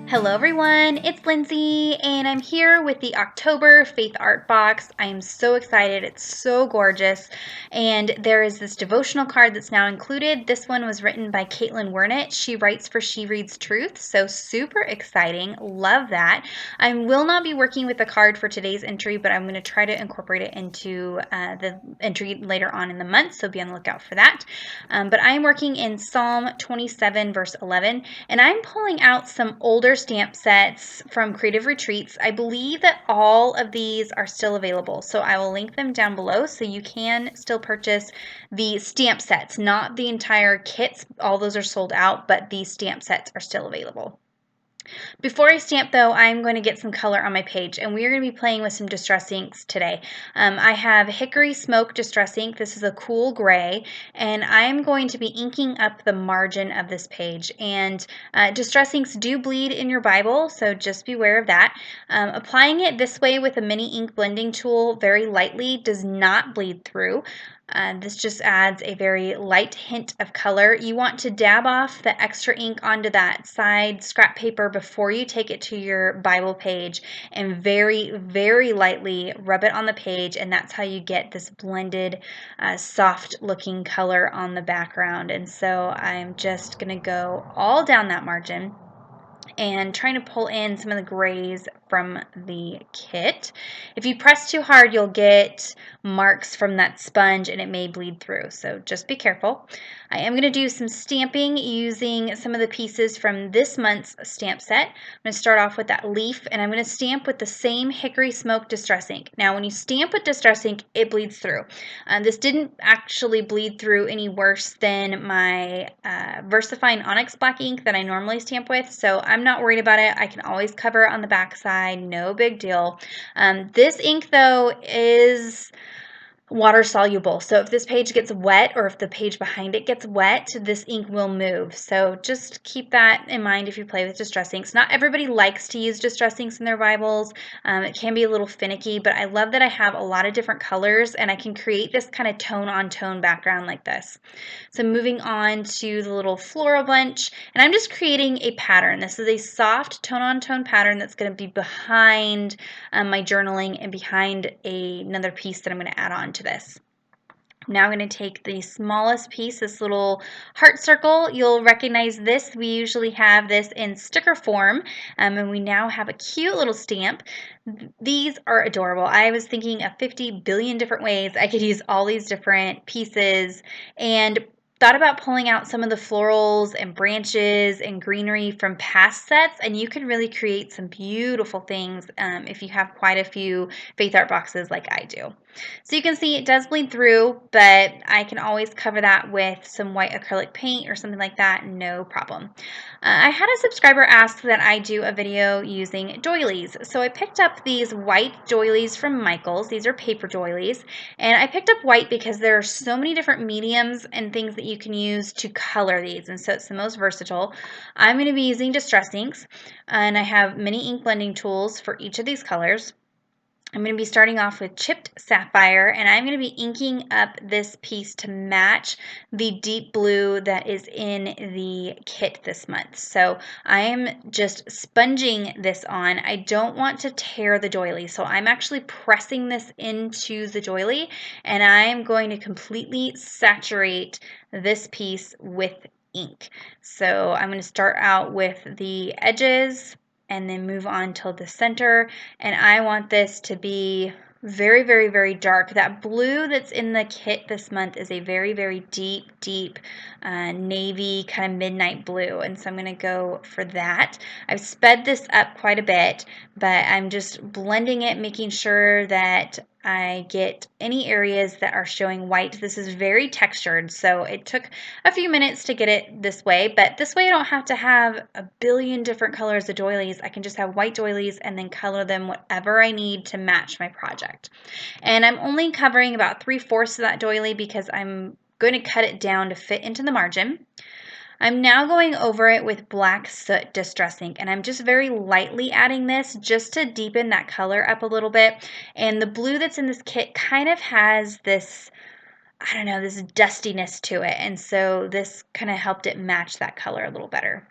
Hello everyone, it's Lindsay and I'm here with the October Faith Art Box. I am so excited, it's so gorgeous, and there is this devotional card that's now included. This one was written by Caitlin Wernett. She writes for She Reads Truth, so super exciting, love that. I will not be working with the card for today's entry, but I'm going to try to incorporate it into the entry later on in the month, so be on the lookout for that. But I'm working in Psalm 27 verse 11, and I'm pulling out some older stamp sets from Creative Retreats. I believe that all of these are still available, so I will link them down below so you can still purchase the stamp sets, not the entire kits. All those are sold out, but these stamp sets are still available. Before I stamp though, I'm going to get some color on my page, and we're going to be playing with some distress inks today. I have Hickory Smoke Distress Ink. This is a cool gray, and I'm going to be inking up the margin of this page. And distress inks do bleed in your Bible, so just beware of that. Applying it this way with a mini ink blending tool very lightly does not bleed through. This just adds a very light hint of color. You want to dab off the extra ink onto that side scrap paper before you take it to your Bible page, and very, very lightly rub it on the page, and that's how you get this blended, soft looking color on the background. And so I'm just going to go all down that margin and trying to pull in some of the grays from the kit. If you press too hard, you'll get marks from that sponge and it may bleed through, so just be careful. I am going to do some stamping using some of the pieces from this month's stamp set. I'm going to start off with that leaf, and I'm going to stamp with the same Hickory Smoke Distress Ink. Now, when you stamp with Distress Ink, it bleeds through. This didn't actually bleed through any worse than my VersaFine Onyx Black ink that I normally stamp with, so I'm not worried about it. I can always cover it on the back side, no big deal. This ink, though, is water soluble, so if this page gets wet or if the page behind it gets wet, this ink will move. So just keep that in mind if you play with distress inks. Not everybody likes to use distress inks in their Bibles. It can be a little finicky, but I love that I have a lot of different colors and I can create this kind of tone on tone background like this. So moving on to the little floral bunch, and I'm just creating a pattern. This is a soft tone on tone pattern that's going to be behind my journaling and behind another piece that I'm going to add on to this. Now I'm going to take the smallest piece, this little heart circle. You'll recognize this. We usually have this in sticker form, and we now have a cute little stamp. These are adorable. I was thinking of 50 billion different ways I could use all these different pieces, and thought about pulling out some of the florals and branches and greenery from past sets, and you can really create some beautiful things if you have quite a few Faith Art boxes like I do. So you can see it does bleed through, but I can always cover that with some white acrylic paint or something like that, no problem. I had a subscriber ask that I do a video using doilies, so I picked up these white doilies from Michaels. These are paper doilies, and I picked up white because there are so many different mediums and things that you can use to color these, and so it's the most versatile. I'm going to be using distress inks, and I have mini ink blending tools for each of these colors. I'm going to be starting off with chipped sapphire, and I'm going to be inking up this piece to match the deep blue that is in the kit this month. So I am just sponging this on. I don't want to tear the doily, so I'm actually pressing this into the doily, and I'm going to completely saturate this piece with ink. So I'm going to start out with the edges and then move on till the center, and I want this to be very, very, very dark. That blue that's in the kit this month is a very, very deep navy kind of midnight blue, and so I'm going to go for that. I've sped this up quite a bit, but I'm just blending it, making sure that I get any areas that are showing white. This is very textured, so it took a few minutes to get it this way, but this way I don't have to have a billion different colors of doilies. I can just have white doilies and then color them whatever I need to match my project. And I'm only covering about 3/4 of that doily because I'm going to cut it down to fit into the margin. I'm now going over it with black soot distress ink, and I'm just very lightly adding this just to deepen that color up a little bit. And the blue that's in this kit kind of has this, I don't know, this dustiness to it, and so this kind of helped it match that color a little better.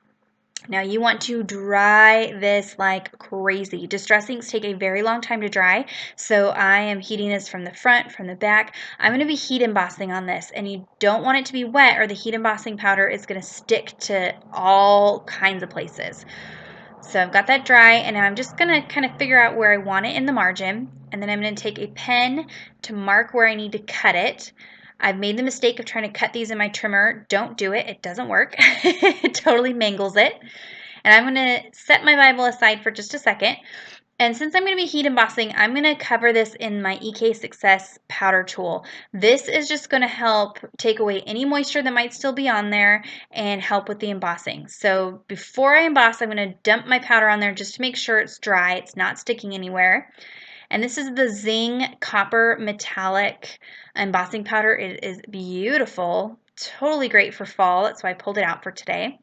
Now you want to dry this like crazy. Distress inks take a very long time to dry, so I am heating this from the front, from the back. I'm going to be heat embossing on this, and you don't want it to be wet or the heat embossing powder is going to stick to all kinds of places. So I've got that dry, and now I'm just going to kind of figure out where I want it in the margin, and then I'm going to take a pen to mark where I need to cut it. I've made the mistake of trying to cut these in my trimmer. Don't do it. It doesn't work. It totally mangles it. And I'm going to set my Bible aside for just a second. And since I'm going to be heat embossing, I'm going to cover this in my EK Success powder tool. This is just going to help take away any moisture that might still be on there and help with the embossing. So before I emboss, I'm going to dump my powder on there just to make sure it's dry. It's not sticking anywhere. And this is the Zing Copper Metallic embossing powder. It is beautiful, totally great for fall. That's why I pulled it out for today.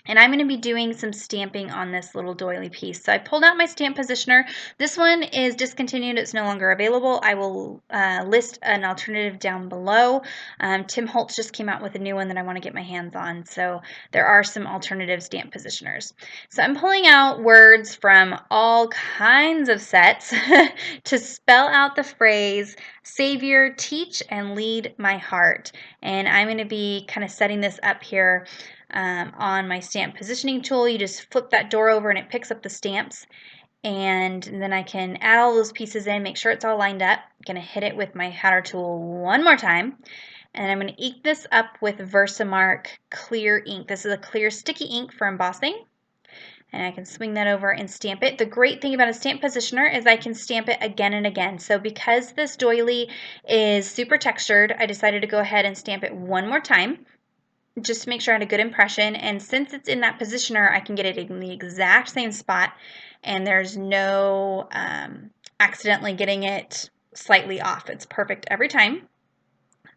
And I'm going to be doing some stamping on this little doily piece. So I pulled out my stamp positioner. This one is discontinued. It's no longer available. I will list an alternative down below. Tim Holtz just came out with a new one that I want to get my hands on. So there are some alternative stamp positioners. So I'm pulling out words from all kinds of sets to spell out the phrase, Savior, teach and lead my heart. And I'm going to be kind of setting this up here on my stamp positioning tool. You just flip that door over and it picks up the stamps, and then I can add all those pieces in, make sure it's all lined up. I'm going to hit it with my powder tool one more time, and I'm going to ink this up with Versamark clear ink. This is a clear sticky ink for embossing, and I can swing that over and stamp it. The great thing about a stamp positioner is I can stamp it again and again. So because this doily is super textured, I decided to go ahead and stamp it one more time, just to make sure I had a good impression. And since it's in that positioner, I can get it in the exact same spot, and there's no accidentally getting it slightly off. It's perfect every time.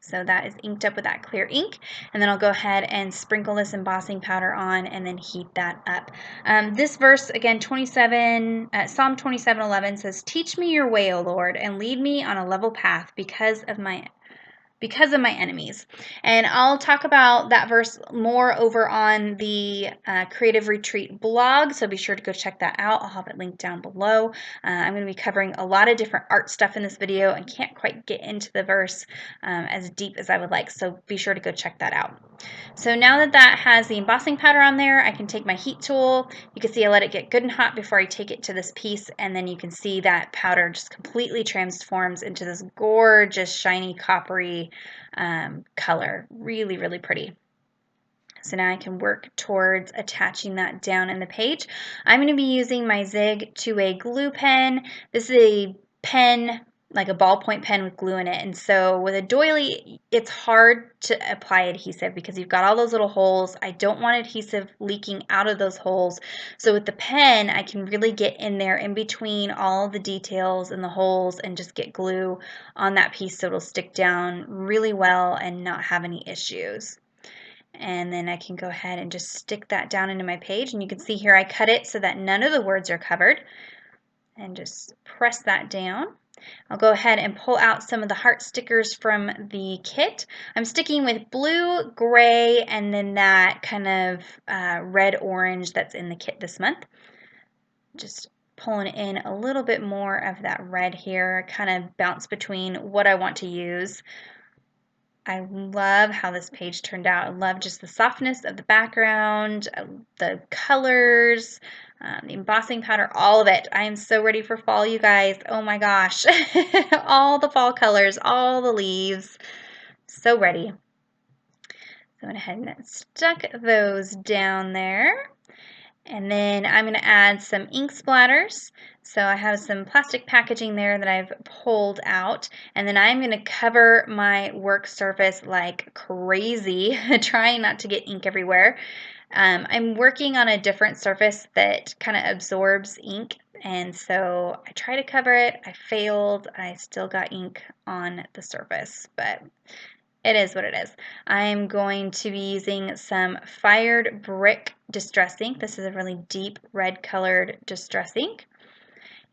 So that is inked up with that clear ink, and then I'll go ahead and sprinkle this embossing powder on and then heat that up. This verse, again, Psalm 27:11 says, "Teach me your way, O Lord, and lead me on a level path because of my enemies." And I'll talk about that verse more over on the Creative Retreat blog, so be sure to go check that out. I'll have it linked down below. I'm going to be covering a lot of different art stuff in this video and can't quite get into the verse as deep as I would like, so be sure to go check that out. So now that that has the embossing powder on there, I can take my heat tool. You can see I let it get good and hot before I take it to this piece, and then you can see that powder just completely transforms into this gorgeous shiny coppery color. Really, really pretty. So now I can work towards attaching that down in the page. I'm going to be using my Zig 2A glue pen. This is a pen, like a ballpoint pen with glue in it. And so with a doily, it's hard to apply adhesive because you've got all those little holes. I don't want adhesive leaking out of those holes. So with the pen, I can really get in there in between all the details and the holes and just get glue on that piece so it'll stick down really well and not have any issues. And then I can go ahead and just stick that down into my page, and you can see here I cut it so that none of the words are covered, and just press that down. I'll go ahead and pull out some of the heart stickers from the kit. I'm sticking with blue, gray, and then that kind of red-orange that's in the kit this month. Just pulling in a little bit more of that red here, kind of bounce between what I want to use. I love how this page turned out. I love just the softness of the background, the colors, the embossing powder, all of it. I am so ready for fall, you guys. Oh my gosh. All the fall colors, all the leaves. So ready. So I went ahead and stuck those down there. And then I'm going to add some ink splatters. So I have some plastic packaging there that I've pulled out. And then I'm going to cover my work surface like crazy, trying not to get ink everywhere. I'm working on a different surface that kind of absorbs ink. And so I try to cover it. I failed. I still got ink on the surface, but it is what it is. I'm going to be using some Fired Brick Distress Ink. This is a really deep red colored Distress Ink.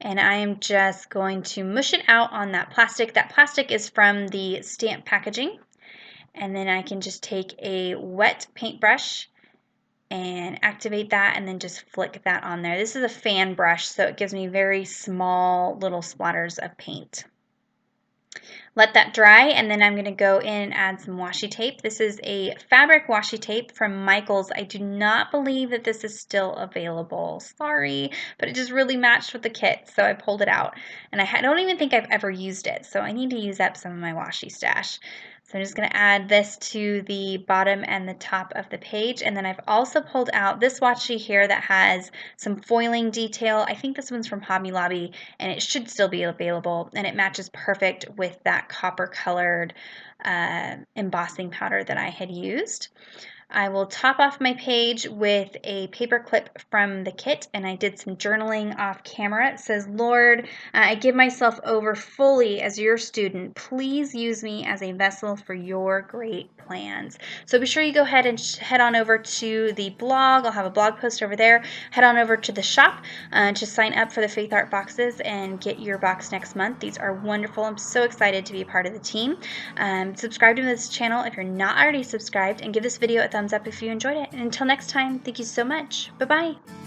And I am just going to mush it out on that plastic. That plastic is from the stamp packaging. And then I can just take a wet paintbrush and activate that, and then just flick that on there. This is a fan brush, so it gives me very small little splatters of paint. Let that dry, and then I'm going to go in and add some washi tape. This is a fabric washi tape from Michaels. I do not believe that this is still available. Sorry, but it just really matched with the kit, so I pulled it out. And I don't even think I've ever used it, so I need to use up some of my washi stash. So I'm just going to add this to the bottom and the top of the page, and then I've also pulled out this washi here that has some foiling detail. I think this one's from Hobby Lobby, and it should still be available, and it matches perfect with that copper colored embossing powder that I had used. I will top off my page with a paper clip from the kit, and I did some journaling off camera. It says, Lord, I give myself over fully as your student. Please use me as a vessel for your great plans. So be sure you go ahead and head on over to the blog. I'll have a blog post over there. Head on over to the shop to sign up for the Faith Art boxes and get your box next month. These are wonderful. I'm so excited to be a part of the team. Subscribe to this channel if you're not already subscribed, and give this video a thumbs up if you enjoyed it. And until next time, thank you so much. Bye-bye.